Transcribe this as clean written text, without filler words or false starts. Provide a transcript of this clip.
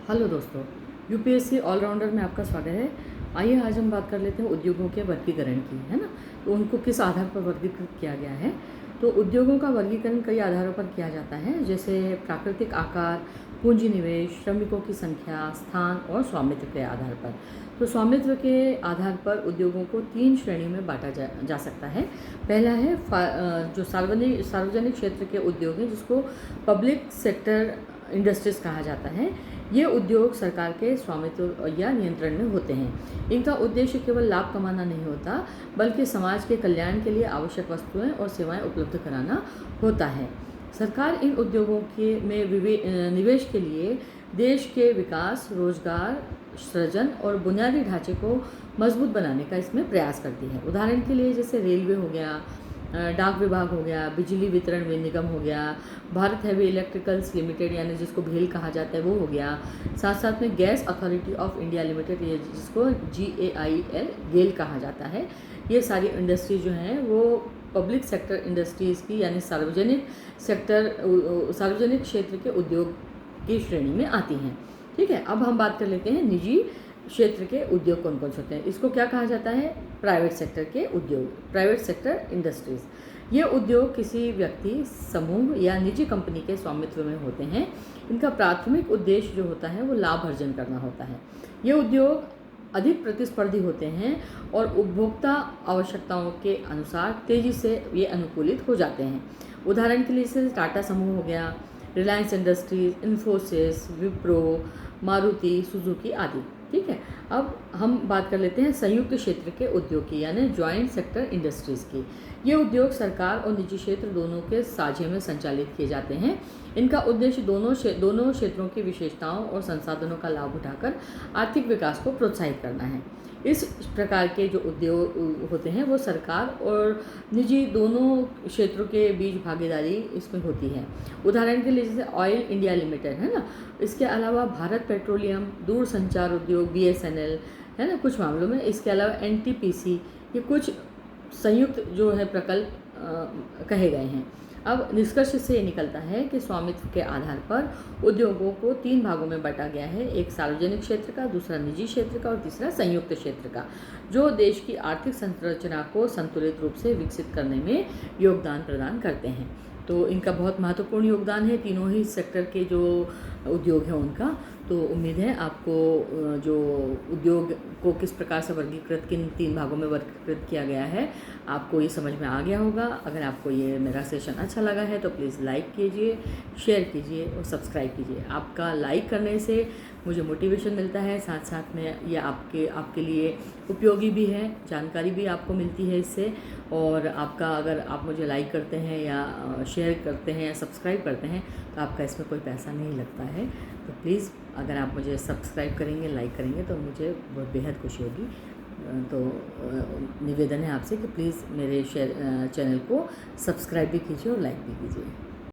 Hello दोस्तों, UPSC allrounder में आपका स्वागत है। आइए आज हम बात कर लेते हैं उद्योगों के वर्गीकरण की, है ना। तो उनको किस आधार पर वर्गीकृत किया गया है। तो उद्योगों का वर्गीकरण कई आधारों पर किया जाता है, जैसे प्राकृतिक आकार, पूंजी निवेश, श्रमिकों की संख्या, स्थान और स्वामित्व के आधार पर। तो स्वामित्व के आधार पर उद्योगों को 3 श्रेणियों में बांटा जा सकता है। पहला है जो सार्वजनिक क्षेत्र के उद्योग हैं, जिसको पब्लिक सेक्टर इंडस्ट्रीज कहा जाता है। ये उद्योग सरकार के स्वामित्व या नियंत्रण में होते हैं। इनका उद्देश्य केवल लाभ कमाना नहीं होता, बल्कि समाज के कल्याण के लिए आवश्यक वस्तुएं और सेवाएं उपलब्ध कराना होता है। सरकार इन उद्योगों में निवेश के लिए देश के विकास, रोजगार सृजन और बुनियादी ढांचे को मजबूत बनाने का इसमें प्रयास करती है। उदाहरण के लिए जैसे रेलवे हो गया, डाक विभाग हो गया, बिजली वितरण निगम हो गया, भारत हैवी इलेक्ट्रिकल्स लिमिटेड यानी जिसको भेल कहा जाता है वो हो गया, साथ साथ में gas authority of India limited, ये जिसको GAIL गेल कहा जाता है। ये सारी इंडस्ट्री जो हैं वो पब्लिक सेक्टर इंडस्ट्रीज़ की यानी सार्वजनिक क्षेत्र के उद्योग की श्रेणी में आती हैं। ठीक है, अब हम बात कर लेते हैं निजी क्षेत्र के उद्योग कौन कौन से होते हैं। इसको क्या कहा जाता है? प्राइवेट सेक्टर के उद्योग, प्राइवेट सेक्टर इंडस्ट्रीज़। ये उद्योग किसी व्यक्ति, समूह या निजी कंपनी के स्वामित्व में होते हैं। इनका प्राथमिक उद्देश्य जो होता है वो लाभ अर्जन करना होता है। ये उद्योग अधिक प्रतिस्पर्धी होते हैं और उपभोक्ता आवश्यकताओं के अनुसार तेज़ी से ये अनुकूलित हो जाते हैं। उदाहरण के लिए जैसे टाटा समूह हो गया, रिलायंस इंडस्ट्रीज, इन्फोसिस, विप्रो, मारुति सुजुकी आदि। ठीक है, अब हम बात कर लेते हैं संयुक्त क्षेत्र के उद्योग की यानी जॉइंट सेक्टर इंडस्ट्रीज़ की। ये उद्योग सरकार और निजी क्षेत्र दोनों के साझे में संचालित किए जाते हैं। इनका उद्देश्य दोनों क्षेत्रों की विशेषताओं और संसाधनों का लाभ उठाकर आर्थिक विकास को प्रोत्साहित करना है। इस प्रकार के जो उद्योग होते हैं वो सरकार और निजी दोनों क्षेत्रों के बीच भागीदारी इसमें होती है। उदाहरण के लिए जैसे ऑयल इंडिया लिमिटेड है ना, इसके अलावा भारत पेट्रोलियम, दूरसंचार उद्योग BSNL है ना कुछ मामलों में, इसके अलावा NTPC, ये कुछ संयुक्त जो है प्रकल्प कहे गए हैं। अब निष्कर्ष से ये निकलता है कि स्वामित्व के आधार पर उद्योगों को 3 भागों में बांटा गया है, एक सार्वजनिक क्षेत्र का, दूसरा निजी क्षेत्र का और तीसरा संयुक्त क्षेत्र का, जो देश की आर्थिक संरचना को संतुलित रूप से विकसित करने में योगदान प्रदान करते हैं। तो इनका बहुत महत्वपूर्ण योगदान है तीनों ही सेक्टर के जो उद्योग हैं उनका। तो उम्मीद है आपको जो उद्योग को किस प्रकार से वर्गीकृत, किन 3 भागों में वर्गीकृत किया गया है, आपको ये समझ में आ गया होगा। अगर आपको ये मेरा सेशन अच्छा लगा है तो प्लीज़ लाइक कीजिए, शेयर कीजिए और सब्सक्राइब कीजिए। आपका लाइक करने से मुझे मोटिवेशन मिलता है, साथ साथ में ये आपके लिए उपयोगी भी है, जानकारी भी आपको मिलती है इससे। और आपका अगर आप मुझे लाइक करते हैं या शेयर करते हैं या सब्सक्राइब करते हैं तो आपका इसमें कोई पैसा नहीं लगता है। तो प्लीज़ अगर आप मुझे सब्सक्राइब करेंगे, लाइक करेंगे तो मुझे बहुत बेहद खुशी होगी। तो निवेदन है आपसे कि प्लीज़ मेरे चैनल को सब्सक्राइब भी कीजिए और लाइक भी कीजिए।